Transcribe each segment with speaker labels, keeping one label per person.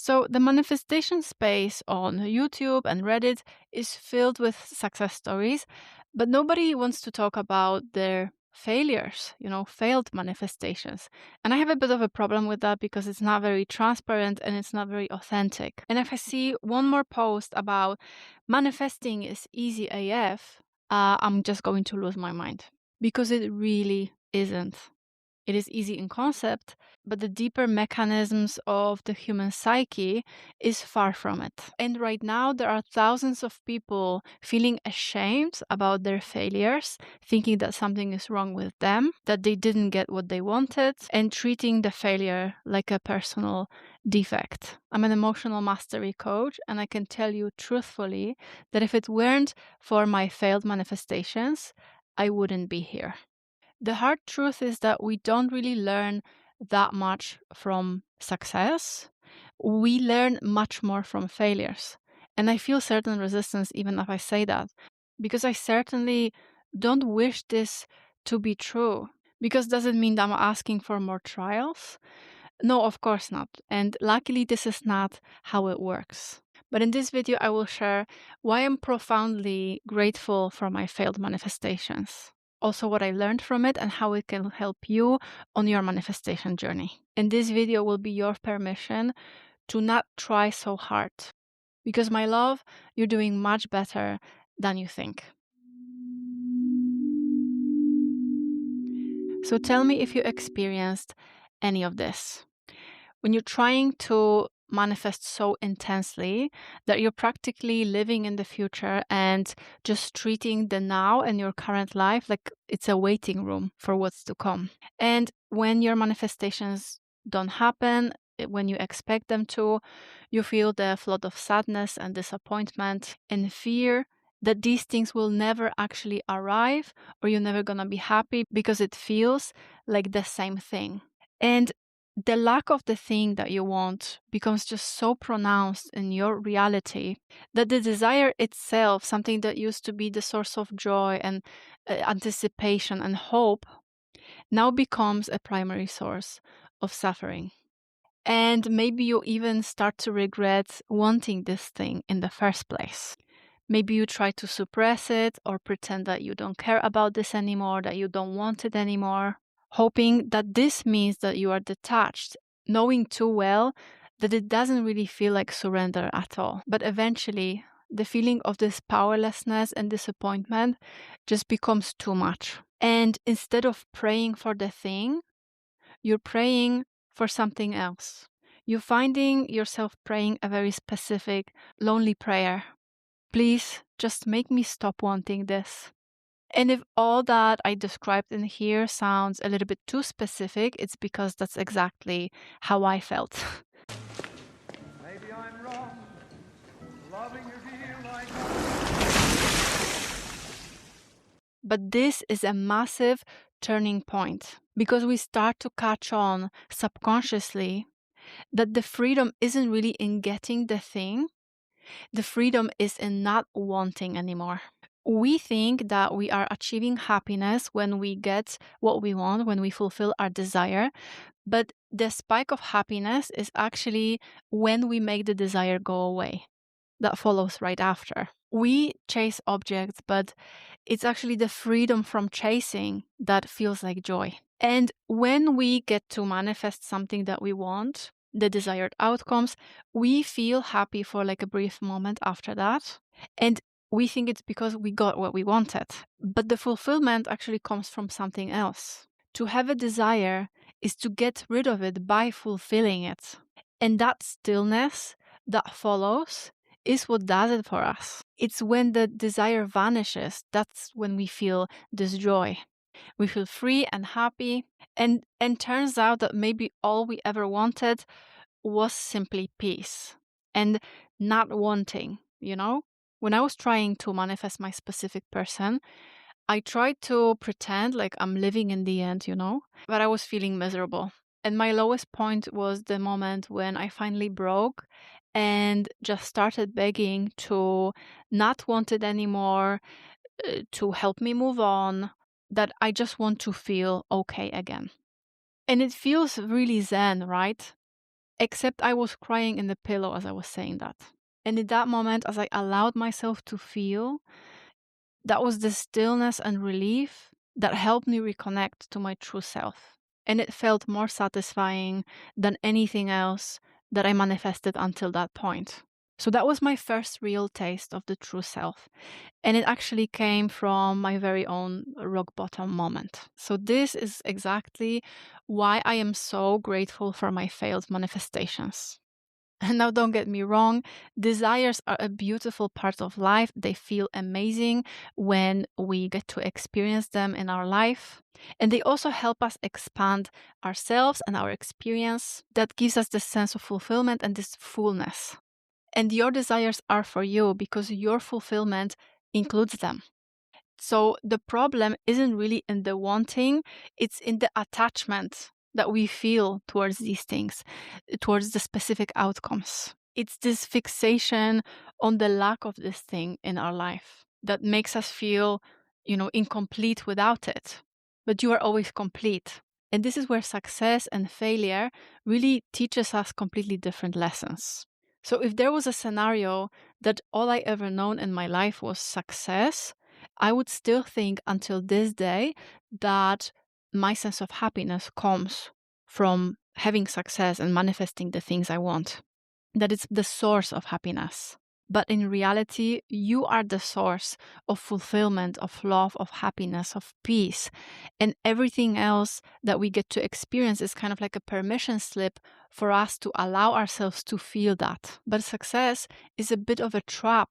Speaker 1: So, the manifestation space on YouTube and Reddit is filled with success stories, but nobody wants to talk about their failures, failed manifestations. And I have a bit of a problem with that because it's not very transparent and it's not very authentic. And if I see one more post about manifesting is easy AF, I'm just going to lose my mind because it really isn't. It is easy in concept, but the deeper mechanisms of the human psyche is far from it. And right now, there are thousands of people feeling ashamed about their failures, thinking that something is wrong with them, that they didn't get what they wanted, and treating the failure like a personal defect. I'm an emotional mastery coach, and I can tell you truthfully that if it weren't for my failed manifestations, I wouldn't be here. The hard truth is that we don't really learn that much from success. We learn much more from failures. And I feel certain resistance even if I say that, because I certainly don't wish this to be true. Because does it mean that I'm asking for more trials? No, of course not. And luckily, this is not how it works. But in this video, I will share why I'm profoundly grateful for my failed manifestations. Also what I learned from it and how it can help you on your manifestation journey. And this video will be your permission to not try so hard. Because my love, you're doing much better than you think. So tell me if you experienced any of this. When you're trying to manifest so intensely that you're practically living in the future and just treating the now and your current life like it's a waiting room for what's to come. And when your manifestations don't happen, when you expect them to, you feel the flood of sadness and disappointment and fear that these things will never actually arrive or you're never gonna be happy because it feels like the same thing. And the lack of the thing that you want becomes just so pronounced in your reality that the desire itself, something that used to be the source of joy and anticipation and hope, now becomes a primary source of suffering. And maybe you even start to regret wanting this thing in the first place. Maybe you try to suppress it or pretend that you don't care about this anymore, that you don't want it anymore, hoping that this means that you are detached, knowing too well that it doesn't really feel like surrender at all. But eventually, the feeling of this powerlessness and disappointment just becomes too much. And instead of praying for the thing, you're praying for something else. You're finding yourself praying a very specific, lonely prayer. Please just make me stop wanting this. And if all that I described in here sounds a little bit too specific, it's because that's exactly how I felt.
Speaker 2: Maybe I'm wrong, loving you feel like
Speaker 1: But this is a massive turning point because we start to catch on subconsciously that the freedom isn't really in getting the thing. The freedom is in not wanting anymore. We think that we are achieving happiness when we get what we want, when we fulfill our desire. But the spike of happiness is actually when we make the desire go away. That follows right after. We chase objects, but it's actually the freedom from chasing that feels like joy. And when we get to manifest something that we want, the desired outcomes, we feel happy for like a brief moment after that. And we think it's because we got what we wanted. But the fulfillment actually comes from something else. To have a desire is to get rid of it by fulfilling it. And that stillness that follows is what does it for us. It's when the desire vanishes, that's when we feel this joy. We feel free and happy, and turns out that maybe all we ever wanted was simply peace and not wanting, When I was trying to manifest my specific person, I tried to pretend like I'm living in the end, but I was feeling miserable. And my lowest point was the moment when I finally broke and just started begging to not want it anymore, to help me move on, that I just want to feel okay again. And it feels really zen, right? except I was crying in the pillow as I was saying that. And in that moment, as I allowed myself to feel, that was the stillness and relief that helped me reconnect to my true self. And it felt more satisfying than anything else that I manifested until that point. So that was my first real taste of the true self. And it actually came from my very own rock bottom moment. So this is exactly why I am so grateful for my failed manifestations. And now, don't get me wrong, desires are a beautiful part of life. They feel amazing when we get to experience them in our life. And they also help us expand ourselves and our experience. That gives us this sense of fulfillment and this fullness. And your desires are for you because your fulfillment includes them. So the problem isn't really in the wanting, it's in the attachment that we feel towards these things, towards the specific outcomes. It's this fixation on the lack of this thing in our life that makes us feel, incomplete without it. But you are always complete. And this is where success and failure really teaches us completely different lessons. So if there was a scenario that all I ever known in my life was success, I would still think until this day that my sense of happiness comes from having success and manifesting the things I want, that it's the source of happiness. But in reality, you are the source of fulfillment, of love, of happiness, of peace. And everything else that we get to experience is kind of like a permission slip for us to allow ourselves to feel that. But success is a bit of a trap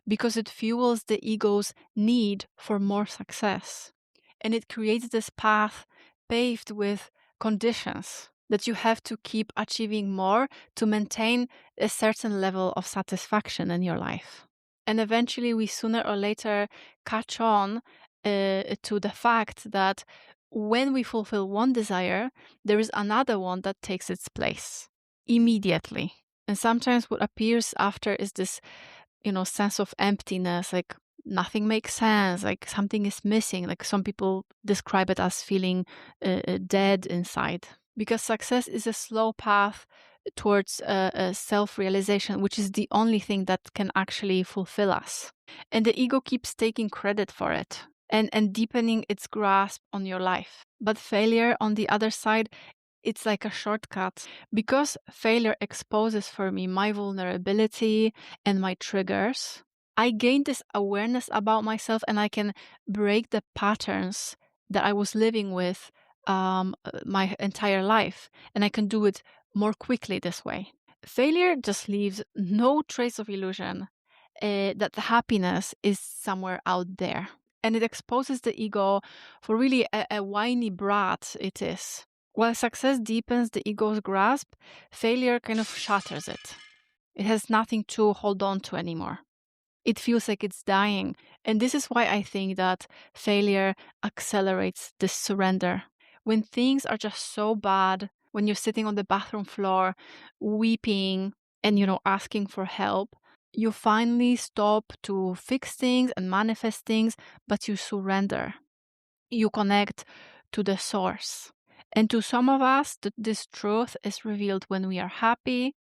Speaker 1: because it fuels the ego's need for more success. And it creates this path paved with conditions that you have to keep achieving more to maintain a certain level of satisfaction in your life. And eventually, we sooner or later catch on to the fact that when we fulfill one desire, there is another one that takes its place immediately. And sometimes what appears after is this, sense of emptiness, like nothing makes sense, like something is missing. Like some people describe it as feeling dead inside. Because success is a slow path towards self-realization, which is the only thing that can actually fulfill us. And the ego keeps taking credit for it and deepening its grasp on your life. But failure, on the other side, it's like a shortcut because failure exposes for me my vulnerability and my triggers. I gained this awareness about myself and I can break the patterns that I was living with my entire life, and I can do it more quickly this way. Failure just leaves no trace of illusion that the happiness is somewhere out there, and it exposes the ego for really a whiny brat it is. While success deepens the ego's grasp, failure kind of shatters it. It has nothing to hold on to anymore. It feels like it's dying. And this is why I think that failure accelerates this surrender. When things are just so bad, when you're sitting on the bathroom floor, weeping and, asking for help, you finally stop to fix things and manifest things, but you surrender. You connect to the source. And to some of us, this truth is revealed when we are happy.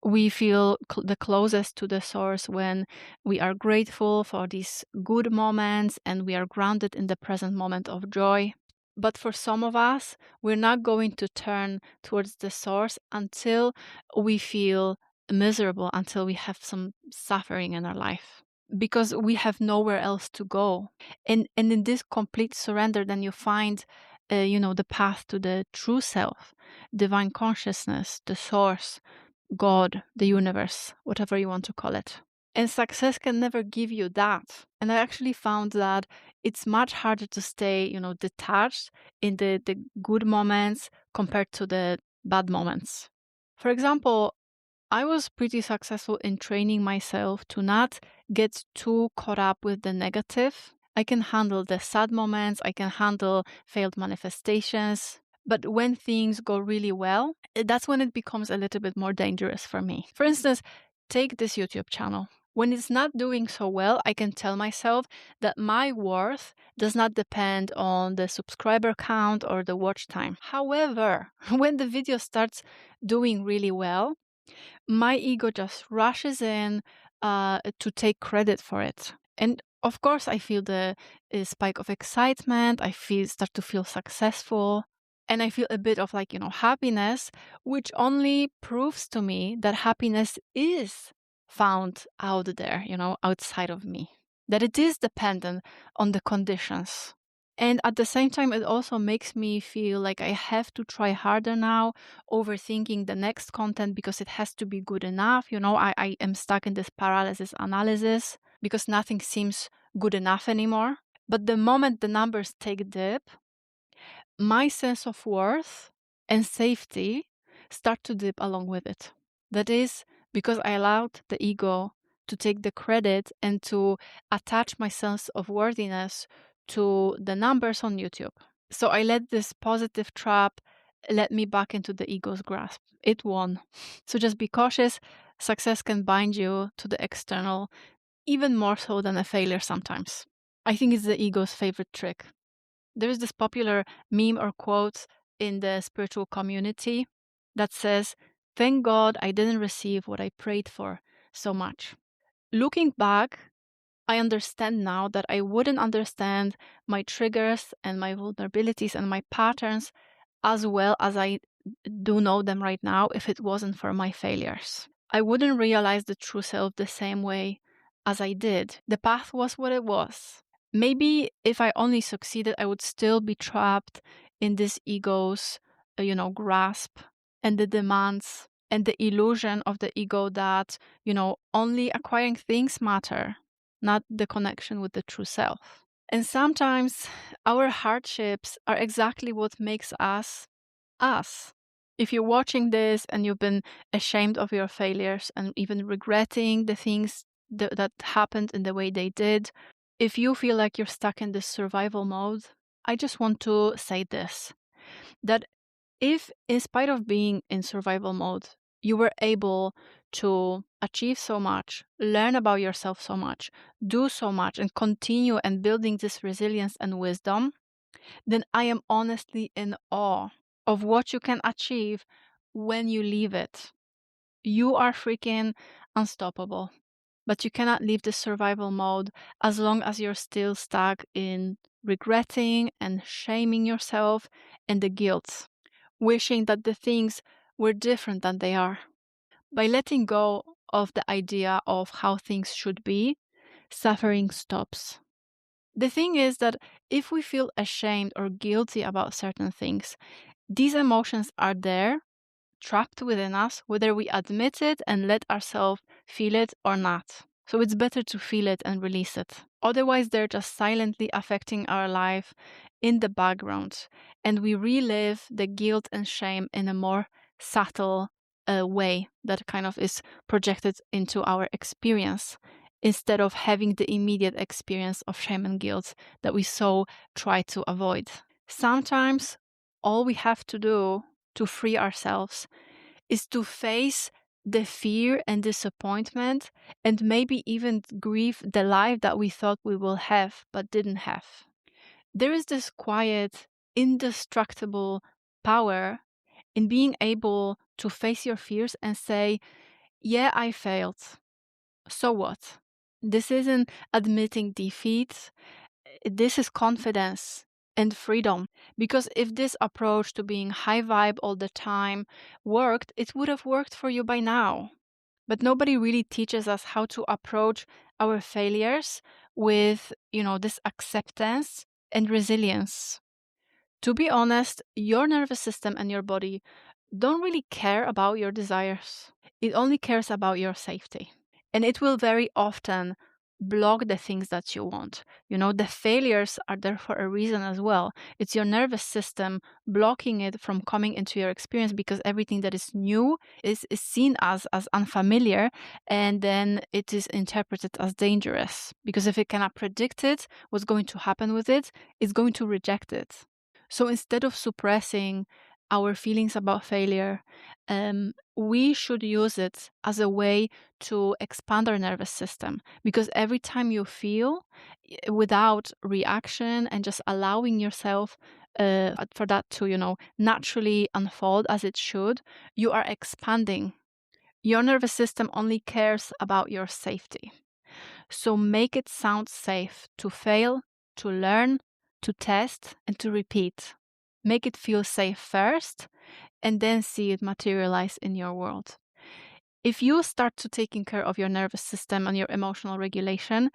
Speaker 1: We feel the closest to the source when we are grateful for these good moments and we are grounded in the present moment of joy. But for some of us, we're not going to turn towards the source until we feel miserable, until we have some suffering in our life, because we have nowhere else to go. And in this complete surrender, then you find the path to the true self, divine consciousness, the source, God, the universe, whatever you want to call it. And success can never give you that. And I actually found that it's much harder to stay, detached in the good moments compared to the bad moments. For example, I was pretty successful in training myself to not get too caught up with the negative. I can handle the sad moments, I can handle failed manifestations. But when things go really well, that's when it becomes a little bit more dangerous for me. For instance, take this YouTube channel. When it's not doing so well, I can tell myself that my worth does not depend on the subscriber count or the watch time. However, when the video starts doing really well, my ego just rushes in to take credit for it. And of course, I feel the spike of excitement. Start to feel successful, and I feel a bit of happiness, which only proves to me that happiness is found out there, outside of me. That it is dependent on the conditions. And at the same time, it also makes me feel like I have to try harder now, overthinking the next content because it has to be good enough. I am stuck in this paralysis analysis because nothing seems good enough anymore. But the moment the numbers take a dip, my sense of worth and safety start to dip along with it. That is because I allowed the ego to take the credit and to attach my sense of worthiness to the numbers on YouTube. So I let this positive trap let me back into the ego's grasp. It won. So just be cautious. Success can bind you to the external even more so than a failure sometimes. I think it's the ego's favorite trick. There is this popular meme or quote in the spiritual community that says, "Thank God I didn't receive what I prayed for so much." Looking back, I understand now that I wouldn't understand my triggers and my vulnerabilities and my patterns as well as I do know them right now if it wasn't for my failures. I wouldn't realize the true self the same way as I did. The path was what it was. Maybe if I only succeeded, I would still be trapped in this ego's, grasp and the demands and the illusion of the ego that, only acquiring things matter, not the connection with the true self. And sometimes our hardships are exactly what makes us us. If you're watching this and you've been ashamed of your failures and even regretting the things that happened in the way they did, if you feel like you're stuck in this survival mode, I just want to say this, that if, in spite of being in survival mode, you were able to achieve so much, learn about yourself so much, do so much, and continue and building this resilience and wisdom, then I am honestly in awe of what you can achieve when you leave it. You are freaking unstoppable, but you cannot leave the survival mode as long as you're still stuck in regretting and shaming yourself and the guilt, wishing that the things were different than they are. By letting go of the idea of how things should be, suffering stops. The thing is that if we feel ashamed or guilty about certain things, these emotions are there, trapped within us, whether we admit it and let ourselves feel it or not. So it's better to feel it and release it. Otherwise, they're just silently affecting our life in the background, and we relive the guilt and shame in a more subtle way that kind of is projected into our experience, instead of having the immediate experience of shame and guilt that we so try to avoid. Sometimes all we have to do to free ourselves is to face the fear and disappointment and maybe even grieve the life that we thought we will have but didn't have. There is this quiet, indestructible power in being able to face your fears and say, yeah, I failed. So what? This isn't admitting defeat. This is confidence and freedom. Because if this approach to being high vibe all the time worked, it would have worked for you by now. But nobody really teaches us how to approach our failures with, this acceptance and resilience. To be honest, your nervous system and your body don't really care about your desires. It only cares about your safety. And it will very often block the things that you want. The failures are there for a reason as well. It's your nervous system blocking it from coming into your experience because everything that is new is seen as unfamiliar, and then it is interpreted as dangerous. Because if it cannot predict it, what's going to happen with it, it's going to reject it. So instead of suppressing our feelings about failure, we should use it as a way to expand our nervous system. Because every time you feel without reaction and just allowing yourself for that to, naturally unfold as it should, you are expanding. Your nervous system only cares about your safety. So make it sound safe to fail, to learn, to test, and to repeat. Make it feel safe first, and then see it materialize in your world. If you start to taking care of your nervous system and your emotional regulation,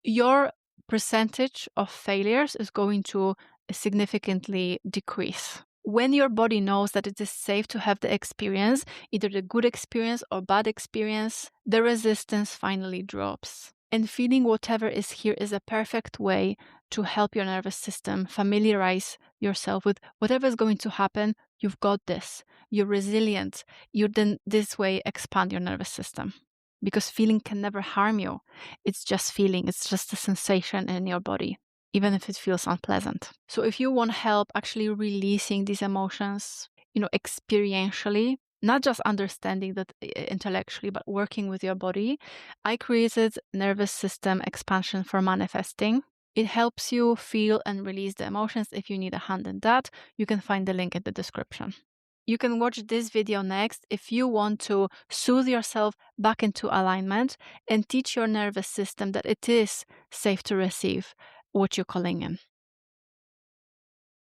Speaker 1: your percentage of failures is going to significantly decrease. When your body knows that it is safe to have the experience, either the good experience or bad experience, the resistance finally drops. And feeling whatever is here is a perfect way to help your nervous system familiarize yourself with whatever is going to happen. You've got this. You're resilient. You then this way expand your nervous system, because feeling can never harm you. It's just feeling. It's just a sensation in your body, even if it feels unpleasant. So if you want help actually releasing these emotions, experientially, not just understanding that intellectually, but working with your body, I created Nervous System Expansion for Manifesting. It helps you feel and release the emotions. If you need a hand in that, you can find the link in the description. You can watch this video next if you want to soothe yourself back into alignment and teach your nervous system that it is safe to receive what you're calling in.